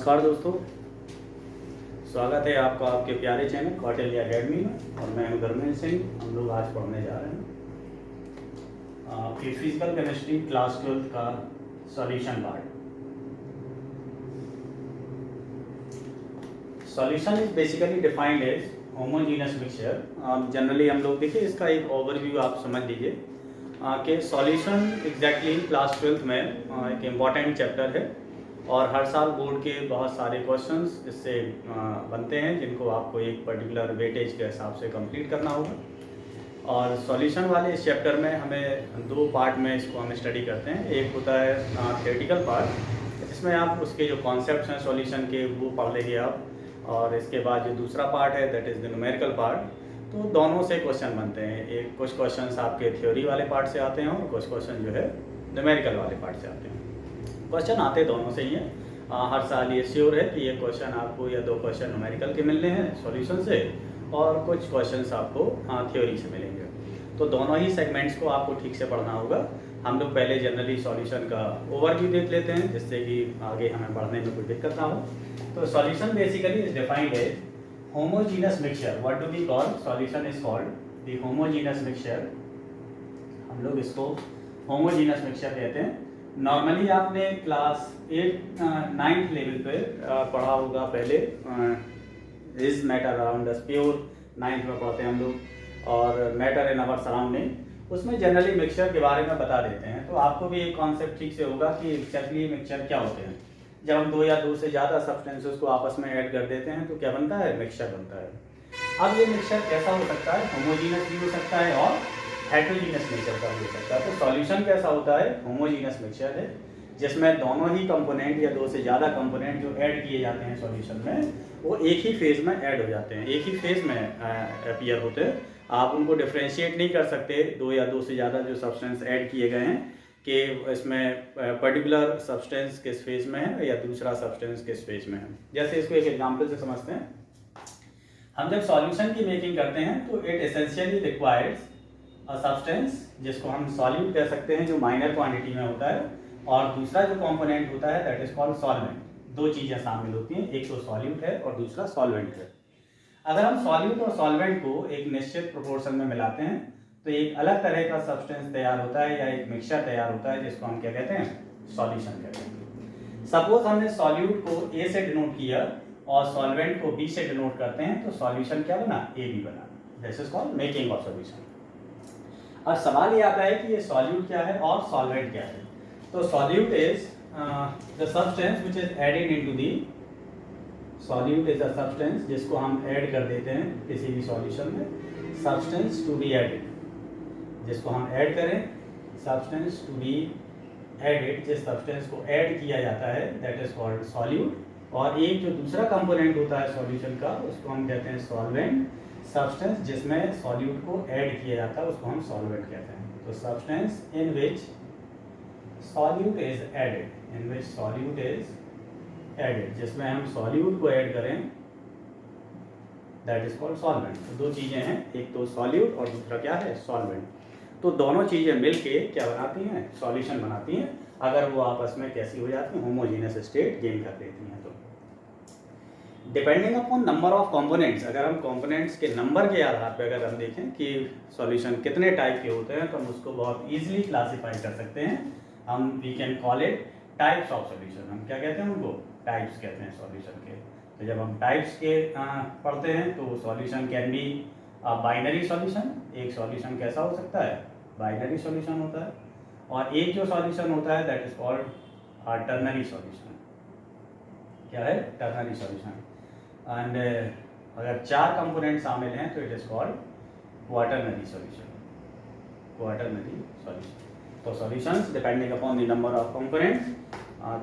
नमस्कार दोस्तों, स्वागत है आपका आपके प्यारे चैनल कौटिल्य एकेडमी में। और मैं हूं धर्मेंद्र सिंह। हम लोग आज पढ़ने जा रहे हैं फिजिकल केमिस्ट्री क्लास 12 का solution part. Solution is basically defined as homogeneous mixture. Generally हम लोग देखिए इसका एक ओवरव्यू आप समझ लीजिए कि सॉल्यूशन एग्जैक्टली क्लास 12 में एक इम्पॉर्टेंट चैप्टर है और हर साल बोर्ड के बहुत सारे क्वेश्चंस इससे बनते हैं जिनको आपको एक पर्टिकुलर वेटेज के हिसाब से कंप्लीट करना होगा। और सॉल्यूशन वाले इस चैप्टर में हमें दो पार्ट में इसको हम स्टडी करते हैं। एक होता है थियोरेटिकल पार्ट जिसमें आप उसके जो कॉन्सेप्ट्स हैं सॉल्यूशन के वो पढ़ लेंगे आप, और इसके बाद जो दूसरा पार्ट है that is the numerical part. तो दोनों से क्वेश्चन बनते हैं, एक कुछ क्वेश्चंस आपके थ्योरी वाले पार्ट से आते हैं और कुछ क्वेश्चन जो है न्यूमेरिकल वाले पार्ट से आते हैं। क्वेश्चन आते दोनों से ही हैं। हर साल ये श्योर है कि ये क्वेश्चन आपको या दो क्वेश्चन न्यूमेरिकल के मिलने हैं सॉल्यूशन से और कुछ क्वेश्चंस आपको थ्योरी से मिलेंगे। तो दोनों ही सेगमेंट्स को आपको ठीक से पढ़ना होगा। हम लोग पहले जनरली सॉल्यूशन का ओवरव्यू देख लेते हैं जिससे कि आगे हमें पढ़ने में कोई दिक्कत ना हो। तो solution basically is defined as homogeneous mixture. What do we call solution is called the homogeneous mixture. हम लोग इसको होमोजीनस मिक्सचर कहते हैं। नॉर्मली आपने क्लास 9th लेवल पे पढ़ा होगा पहले is matter around us, pure 9th में पढ़ते हैं हम लोग, और मैटर इन अवर सराउंडिंग। उसमें जनरली मिक्सचर के बारे में बता देते हैं। तो आपको भी एक कॉन्सेप्ट ठीक से होगा कि एक्जैक्टली मिक्सचर क्या होते हैं। जब हम दो या दो से ज़्यादा सब्सटेंसेस को आपस में ऐड कर देते हैं तो क्या बनता है, मिक्सचर बनता है। अब ये मिक्सचर कैसा हो सकता है, होमोजीनस भी हो सकता है और हेटेरोजीनस नेचर का भी हो सकता है। तो सॉल्यूशन कैसा होता है, होमोजीनस मिक्सचर है जिसमें दोनों ही कंपोनेंट या दो से ज़्यादा कंपोनेंट जो ऐड किए जाते हैं सॉल्यूशन में वो एक ही फेज में ऐड हो जाते हैं, एक ही फेज में अपीयर होते हैं। आप उनको डिफ्रेंशिएट नहीं कर सकते दो या दो से ज़्यादा जो सब्सटेंस ऐड किए गए हैं कि इसमें पर्टिकुलर सब्सटेंस किस फेज में है या दूसरा सब्सटेंस किस फेज में है। जैसे इसको एक एग्जाम्पल से समझते हैं। हम जब सॉल्यूशन की मेकिंग करते हैं तो it essentially requires a substance जिसको हम सॉल्यूट कह सकते हैं जो माइनर क्वांटिटी में होता है, और दूसरा जो कंपोनेंट होता है दैट इज कॉल्ड सॉल्वेंट। दो चीज़ें शामिल होती हैं, एक तो सॉल्यूट है और दूसरा सॉल्वेंट है। अगर हम सॉल्यूट और सॉल्वेंट को एक निश्चित प्रोपोर्शन में मिलाते हैं तो एक अलग तरह का सब्सटेंस तैयार होता है या एक मिक्सचर तैयार होता है जिसको हम क्या कहते हैं, सॉल्यूशन कहते हैं। सपोज हमने सॉल्यूट को ए से डिनोट किया और सॉल्वेंट को बी से डिनोट करते हैं तो सॉल्यूशन क्या बना, ए बी बना। This is called making of solution. अब सवाल ये आता है कि ये सॉल्यूट क्या है और सॉल्वेंट क्या है। तो solute is the substance which is added into the, solute is a substance जिसको हम ऐड कर देते हैं किसी भी सॉल्यूशन में। सब्सटेंस टू बी एडेड, जिसको हम ऐड करें, सब्सटेंस टू बी एडेड, जिस सब्सटेंस को ऐड किया जाता है दैट इज कॉल्ड सॉल्यूट। और एक जो दूसरा कंपोनेंट होता है सॉल्यूशन का उसको हम कहते हैं सॉल्वेंट। सब्सटेंस जिसमें सॉल्यूट को ऐड किया जाता है उसको हम सॉल्वेंट कहते हैं। तो substance in which solute is added, in which solute is added, जिसमें हम सॉल्यूट को ऐड करें दैट इज कॉल्ड सॉल्वेंट। तो दो चीज़ें हैं, एक तो सॉल्यूट और दूसरा क्या है, सॉल्वेंट। तो दोनों चीज़ें मिलके क्या बनाती हैं, सॉल्यूशन बनाती हैं। अगर वो आपस में कैसी हो जाती हैं, होमोजीनस स्टेट गेन कर लेती हैं। तो depending upon number of components, अगर हम कंपोनेंट्स के नंबर के आधार पर अगर हम देखें कि सॉल्यूशन कितने टाइप के होते हैं तो हम उसको बहुत इजीली क्लासीफाई कर सकते हैं। हम we can call it types of solution. हम क्या कहते हैं उनको, टाइप्स कहते हैं सॉल्यूशन के। तो जब हम टाइप्स के पढ़ते हैं तो solution can be binary solution. एक सॉल्यूशन कैसा हो सकता है, बाइनरी सॉल्यूशन होता है। और एक जो सॉल्यूशन होता है that is called ternary solution. क्या है, टर्नरी सॉल्यूशन। एंड अगर चार कंपोनेंट शामिल हैं तो it is called quaternary solution, quaternary solution. तो solutions depending upon the number of components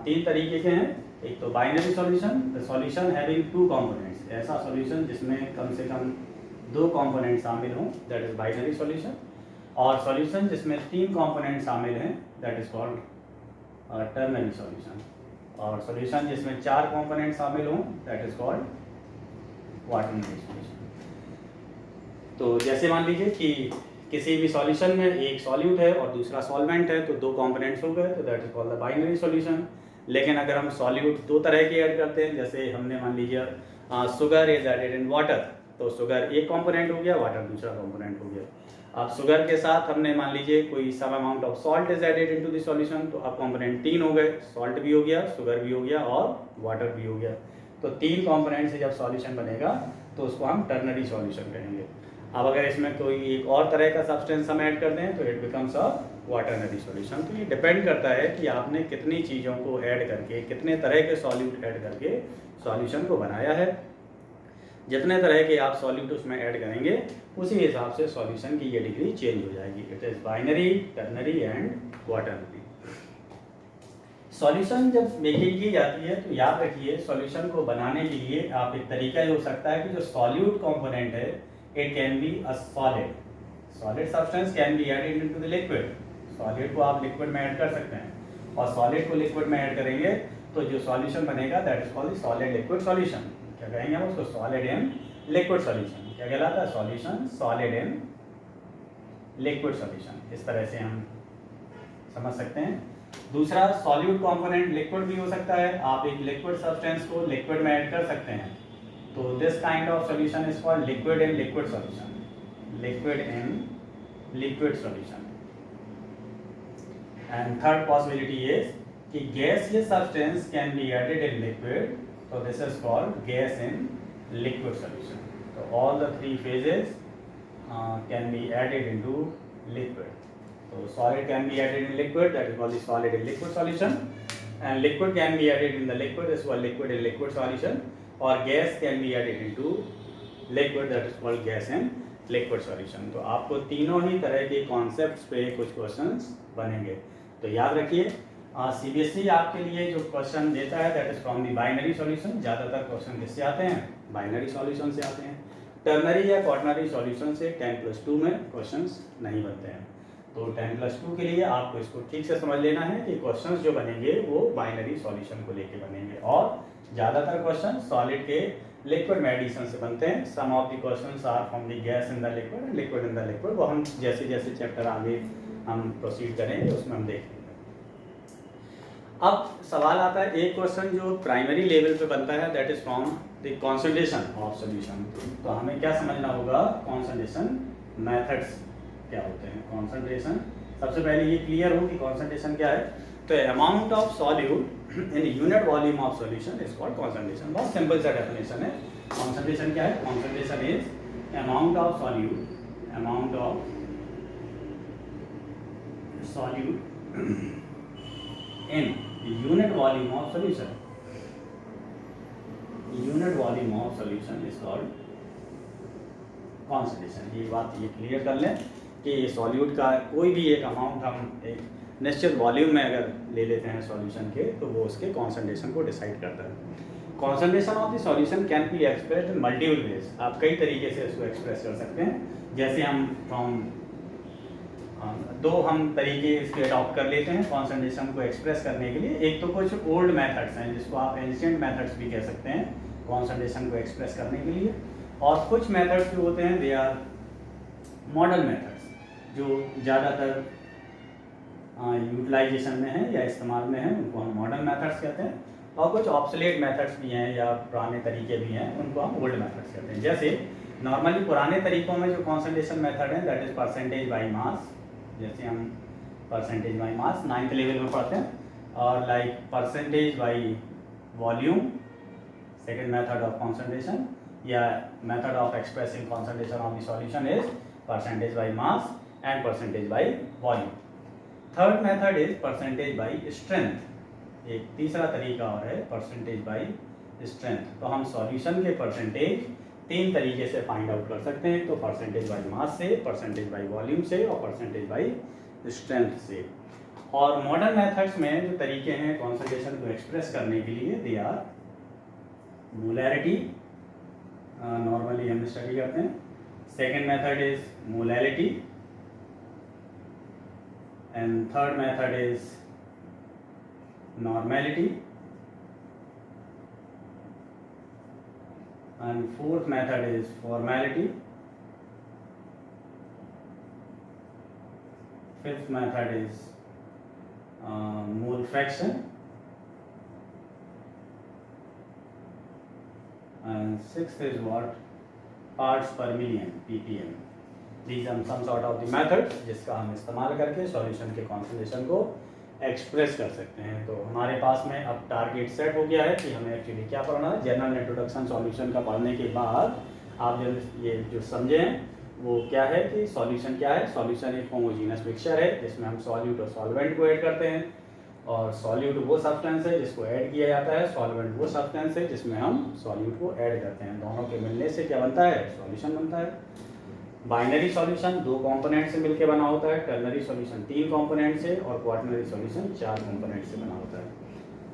तीन तरीके के हैं। एक तो binary solution, the solution having two components, ऐसा सॉल्यूशन जिसमें कम से कम दो कंपोनेंट शामिल हों दैट इज बाइनरी सॉल्यूशन। और सॉल्यूशन जिसमें तीन कंपोनेंट शामिल हैं that is called ternary solution. और सॉल्यूशन जिसमें चार कंपोनेंट शामिल हों that is called quaternary solution. तो जैसे मान लीजिए कि किसी भी सॉल्यूशन में एक सॉल्यूट है और दूसरा सॉल्वेंट है तो दो कंपोनेंट्स हो गए तो that is called the binary solution. लेकिन अगर हम सॉल्यूट दो तरह के ऐड करते हैं, जैसे हमने मान लीजिए sugar is added in water, तो शुगर एक कंपोनेंट हो गया, वाटर दूसरा कंपोनेंट हो गया। अब शुगर के साथ हमने मान लीजिए कोई some amount of salt is added into the solution, तो अब कंपोनेंट तीन हो गए, सॉल्ट भी हो गया, शुगर भी हो गया और वाटर भी हो गया। तो तीन कंपोनेंट से जब सॉल्यूशन बनेगा तो उसको हम टर्नरी सॉल्यूशन कहेंगे। अब अगर इसमें कोई एक और तरह का सब्सटेंस हम ऐड कर दें तो it becomes a quaternary solution. तो ये डिपेंड करता है कि आपने कितनी चीज़ों को ऐड करके, कितने तरह के सॉल्यूट ऐड करके सॉल्यूशन को बनाया है। जितने तरह के आप सॉल्यूट उसमें ऐड करेंगे उसी हिसाब से सॉल्यूशन की ये डिग्री चेंज हो जाएगी। It is binary, ternary and quaternary. Solution जब मेकिंग की जाती है तो याद रखिए सॉल्यूशन को बनाने के लिए आप एक तरीका ये हो सकता है कि जो सॉल्यूट कंपोनेंट है it can be a solid substance can be added into the liquid. Solid को आप लिक्विड में ऐड कर सकते हैं और सॉलिड को लिक्विड में ऐड करेंगे तो जो सॉल्यूशन बनेगा that is called solid liquid solution. क्या कहेंगे हम उसको? Solid in liquid solution. क्या कहलाता है? Solution solid in liquid solution. इस तरह से हम समझ सकते हैं। दूसरा, सॉल्यूट कंपोनेंट लिक्विड भी हो सकता है, आप एक लिक्विड सब्सटेंस को लिक्विड में ऐड कर सकते हैं, तो this kind of solution is called liquid in liquid solution. Liquid in liquid solution. And third possibility is कि gaseous substance can be added in liquid, तो this is called gas in liquid solution. तो all the three phases can be added into liquid. So solid can be added in liquid, that is called the solid in liquid solution, and liquid can be added in the liquid, is called liquid in liquid solution, or gas can be added into liquid, that is called gas in liquid solution। तो आपको तीनों ही तरह के concepts पे कुछ questions बनेंगे, तो याद रखिए। CBSE आपके लिए जो क्वेश्चन देता है that is from the binary solution. ज़्यादातर क्वेश्चन किससे आते हैं? बाइनरी सॉल्यूशन से आते हैं। टर्नरी या क्वाटरनरी सॉल्यूशन से 10+2 में क्वेश्चंस नहीं बनते हैं। तो 10+2 के लिए आपको इसको ठीक से समझ लेना है कि क्वेश्चंस जो बनेंगे वो बाइनरी सॉल्यूशन को लेके बनेंगे, और ज़्यादातर क्वेश्चन सॉलिड के लिक्विड में एडिशन से बनते हैं। Some of the questions are from the gas in the liquid and liquid in the liquid. वो हम जैसे जैसे चैप्टर आगे हम प्रोसीड करेंगे उसमें हम देखेंगे। अब सवाल आता है, एक क्वेश्चन जो प्राइमरी लेवल पे बनता है that is from the concentration of solution. तो हमें क्या समझना होगा? कॉन्सेंट्रेशन मेथड्स क्या होते हैं। कॉन्सेंट्रेशन, सबसे पहले ये क्लियर हो कि कॉन्सेंट्रेशन क्या है। तो amount of solute in unit volume of solution is called concentration. बहुत सिंपल सा डेफिनेशन है। कॉन्सेंट्रेशन क्या है? Concentration is amount of solute, amount of solute in unit volume of solution. Unit volume of solution is called concentration. ये बात ये clear कर लें कि सॉल्यूट का कोई भी एक अमाउंट हम एक निश्चित वॉल्यूम में अगर ले लेते हैं सॉल्यूशन के, तो वो उसके कॉन्सेंट्रेशन को डिसाइड करता है। Concentration of the solution can be expressed in multiple ways. आप कई तरीके से इसको एक्सप्रेस कर सकते हैं। जैसे हम दो हम तरीके इसके अडॉप्ट कर लेते हैं कॉन्सेंट्रेशन को एक्सप्रेस करने के लिए। एक तो कुछ ओल्ड मेथड्स हैं जिसको आप एंशिएंट मेथड्स भी कह सकते हैं कॉन्सेंट्रेशन को एक्सप्रेस करने के लिए, और कुछ मेथड्स जो होते हैं दे आर मॉडर्न मेथड्स जो ज़्यादातर यूटिलाइजेशन में है या इस्तेमाल में है, उनको हम मॉडर्न मेथड्स कहते हैं। और कुछ ऑब्सोलेट मेथड्स भी हैं या पुराने तरीके भी हैं, उनको हम ओल्ड मेथड्स कहते हैं। जैसे नॉर्मली पुराने तरीकों में जो कॉन्सेंट्रेशन मेथड है दैट इज परसेंटेज बाई मास। जैसे हम percentage by mass 9th level में पढ़ते हैं, और like percentage by volume second method of concentration, या method of expressing concentration of the solution is percentage by mass and percentage by volume. Third method is percentage by strength. एक तीसरा तरीका और है परसेंटेज बाई स्ट्रेंथ। तो हम solution के percentage तीन तरीके से फाइंड आउट कर सकते हैं। तो परसेंटेज बाई मास से, परसेंटेज बाई वॉल्यूम से, और परसेंटेज बाई स्ट्रेंथ से। और मॉडर्न मेथड्स में जो तरीके हैं कॉन्सेंट्रेशन को एक्सप्रेस करने के लिए दे आर मोलैरिटी, नॉर्मली हम स्टडी करते हैं। Second method is molality, and third method is normality, and fourth method is formality, fifth method is mole fraction, 6th is what parts per million ppm. These are some sort of the method जिसका हम इस्तेमाल करके solution के concentration को express कर सकते हैं। तो हमारे पास में अब टारगेट सेट हो गया है कि हमें एक्चुअली क्या पढ़ना है। जनरल इंट्रोडक्शन सॉल्यूशन का पढ़ने के बाद आप ये जो समझे हैं वो क्या है कि सॉल्यूशन क्या है। सॉल्यूशन एक होमोजीनस मिक्सचर है जिसमें हम सॉल्यूट और सॉल्वेंट को ऐड करते हैं, और सॉल्यूट वो सब्सटेंस है जिसको ऐड किया जाता है, सॉल्वेंट वो सब्सटेंस है जिसमें हम सॉल्यूट को ऐड करते हैं। दोनों के मिलने से क्या बनता है, सॉल्यूशन बनता है। बाइनरी सॉल्यूशन 2 कंपोनेंट से मिलकर बना होता है, टर्नरी सॉल्यूशन 3 कंपोनेंट से, और क्वाटरनरी सॉल्यूशन 4 कंपोनेंट से बना होता है।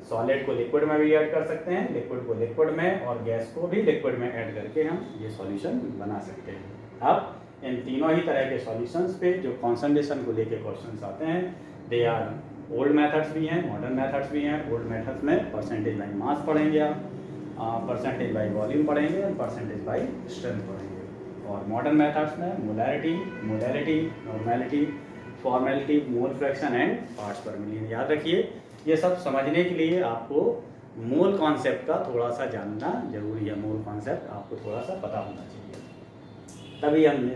सॉलिड को लिक्विड में भी ऐड कर सकते हैं, लिक्विड को लिक्विड में, और गैस को भी लिक्विड में ऐड करके हम ये सॉल्यूशन बना सकते हैं। अब इन तीनों ही तरह के सॉल्यूशंस पे जो कॉन्सेंट्रेशन को लेके क्वेश्चंस आते हैं, दे आर ओल्ड मेथड्स भी हैं, मॉडर्न मेथड्स भी हैं। ओल्ड मेथड्स में परसेंटेज बाई मास पढ़ेंगे आप, परसेंटेज बाई वॉल्यूम पढ़ेंगे, और परसेंटेज बाई स्ट्रेंथ पढ़ेंगे। और मॉडर्न मेथड्स में molarity, molarity, normality, formality, mole fraction and parts पर मिलियन। याद रखिए, ये सब समझने के लिए आपको मोल कॉन्सेप्ट का थोड़ा सा जानना जरूरी है। मोल कॉन्सेप्ट आपको थोड़ा सा पता होना चाहिए, तभी हम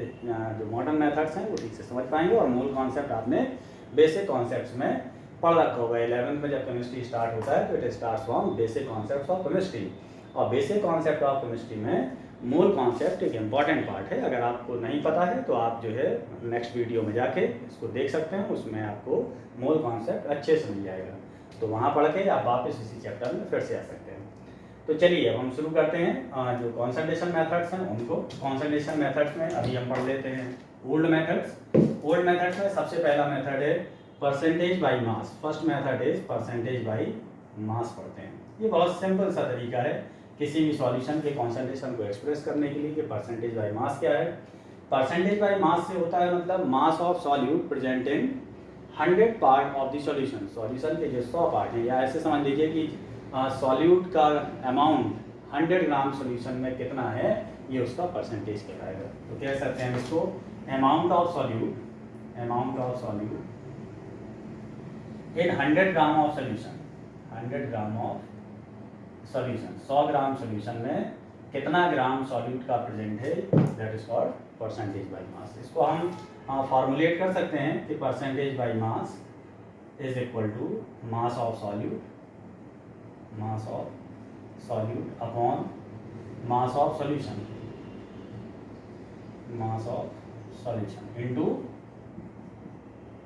जो मॉडर्न मेथड्स हैं वो ठीक से समझ पाएंगे। और मोल कॉन्सेप्ट आपने बेसिक कॉन्सेप्ट्स में पढ़ रखा होगा। 11th में जब केमिस्ट्री स्टार्ट होता है तो it starts from basic concepts of chemistry, और बेसिक कॉन्सेप्ट ऑफ केमिस्ट्री में मोल कॉन्सेप्ट एक इम्पॉर्टेंट पार्ट है। अगर आपको नहीं पता है तो आप जो है नेक्स्ट वीडियो में जाके इसको देख सकते हैं, उसमें आपको मोल कॉन्सेप्ट अच्छे से मिल जाएगा। तो वहाँ पढ़ के आप वापस इसी चैप्टर में फिर से आ सकते हैं। तो चलिए अब हम शुरू करते हैं जो कॉन्सेंट्रेशन मेथड्स हैं उनको। कॉन्सेंट्रेशन मेथड्स में अभी हम पढ़ लेते हैं ओल्ड मेथड्स। ओल्ड मेथड्स में सबसे पहला मेथड है percentage by mass. First method is percentage by मास पढ़ते हैं। ये बहुत सिंपल सा तरीका है किसी भी सॉल्यूशन के कॉन्सेंट्रेशन को एक्सप्रेस करने के लिए कि परसेंटेज बाई मास क्या है। परसेंटेज बाई मास से होता है मतलब मास of solute present in 100 part of the solution. Solution के जो 100 पार्ट हैं, या ऐसे समझ लीजिए कि सॉल्यूट का अमाउंट 100 ग्राम सॉल्यूशन में कितना है, ये उसका परसेंटेज कहलाएगा। तो कह सकते हैं इसको amount of solute in 100 gram of solution. 100 gram of solution, 100 gram solution में कितना ग्राम सॉल्यूट का प्रेजेंट है, that is called percentage by mass. इसको हम फॉर्मुलेट कर सकते हैं कि percentage by mass is equal to mass of solute upon mass of solution into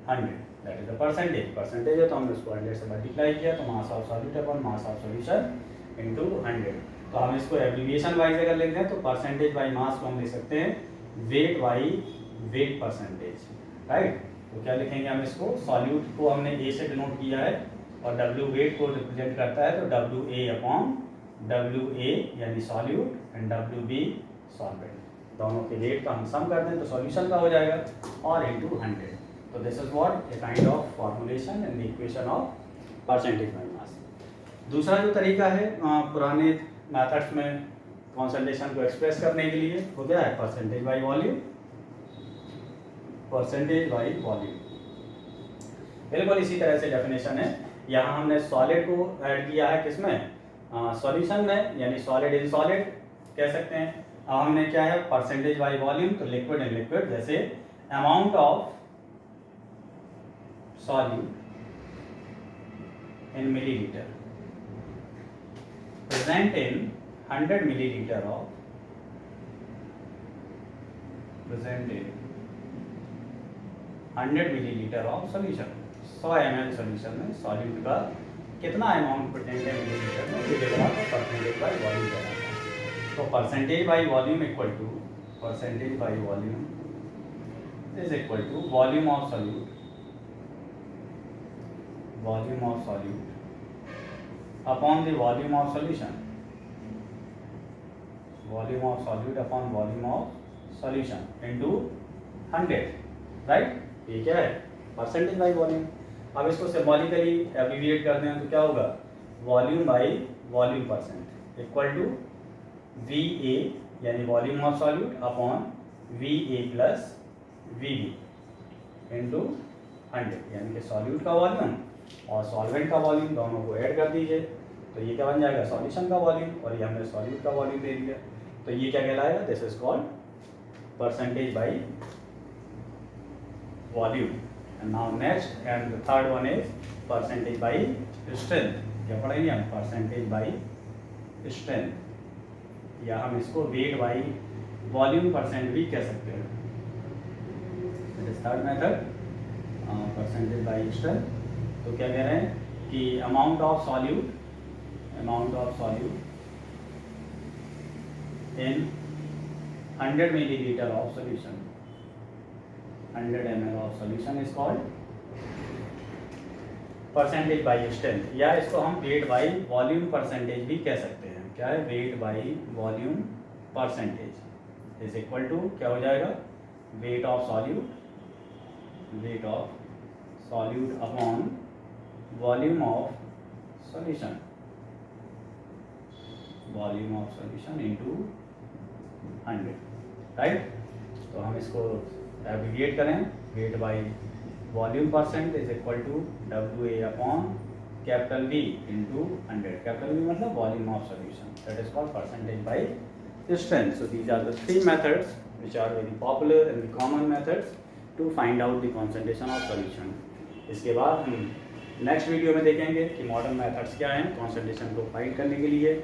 100, that is the percentage. Percentage है तो हमने उसको 100 से मल्टीप्लाई किया, तो mass of solute upon mass of solution into 100। तो हम इसको एब्रीविएशन वाइज अगर लिखते हैं तो परसेंटेज बाई मास को हम लिख सकते हैं weight by wait percentage, right. तो क्या लिखेंगे हम इसको, सॉल्यूट को हमने ए से डिनोट किया है और डब्ल्यू वेट को रिप्रेजेंट करता है, तो W A upon W A यानी solute and W B solvent. दोनों के वेट का हम सम कर दें तो सॉल्यूशन का हो जाएगा, और इनटू 100। तो this is what a kind of formulation and the equation of percentage by मास। दूसरा जो तरीका है पुराने मेथड्स में कॉन्सेंट्रेशन को एक्सप्रेस करने के लिए हो गया है परसेंटेज बाई वॉल्यूम। बिल्कुल इसी तरह से डेफिनेशन है। यहाँ हमने सॉलिड को ऐड किया है किसमें, सॉल्यूशन में, यानी सॉलिड इन सॉलिड कह सकते हैं। अब हमने क्या है परसेंटेज बाई वॉल्यूम, तो लिक्विड इन लिक्विड, जैसे amount of solute in millilitre present in 100 milliliter of 100 milliliter of solution। 100 ml solution में सॉल्यूट का कितना अमाउंट प्रेजेंट है मिलीलीटर में, ये देखा तो परसेंटेज बाई वॉल्यूम कहलाता है। तो percentage by volume equal to is equal to volume of solute upon the volume of solution upon volume of solution into 100, right. ये क्या है परसेंटेज बाई वॉल्यूम। अब इसको सिंबॉलिकली एब्रिविएट करते हैं तो क्या होगा, volume by volume percent equal to V A यानी volume of solute upon V A plus V B into 100, यानी कि सॉल्यूट का वॉल्यूम और सॉल्वेंट का वॉल्यूम दोनों को ऐड कर दीजिए। तो ये क्या बन जाएगा, सॉल्यूशन का वॉल्यूम, और ये हमने सॉल्यूट का वॉल्यूम दे दिया। तो ये क्या कहलाएगा, this is called percentage by volume. And now next and the third one is percentage by strength. क्या पढ़ेंगे हम, परसेंटेज बाई स्ट्रेंथ, या हम इसको वेट बाई वॉल्यूम परसेंट भी कह सकते हैं। Third method percentage by strength. तो क्या कह रहे हैं कि amount of solute in 100 milliliter of solution, 100 ml of solution is called percentage by strength, या इसको हम weight by volume percentage भी कह सकते हैं। क्या है, weight by volume percentage is equal to क्या हो जाएगा, weight of solute upon volume of solution into 100, right. तो हम इसको एब्रिविएट करें, weight by volume percent is equal to WA upon capital V into 100। Capital V मतलब volume of solution, that is called percentage by strength. So these are the three methods which are very popular and the common methods to find out the concentration of solution. इसके बाद हम next video में देखेंगे कि modern methods क्या हैं concentration को find करने के लिए।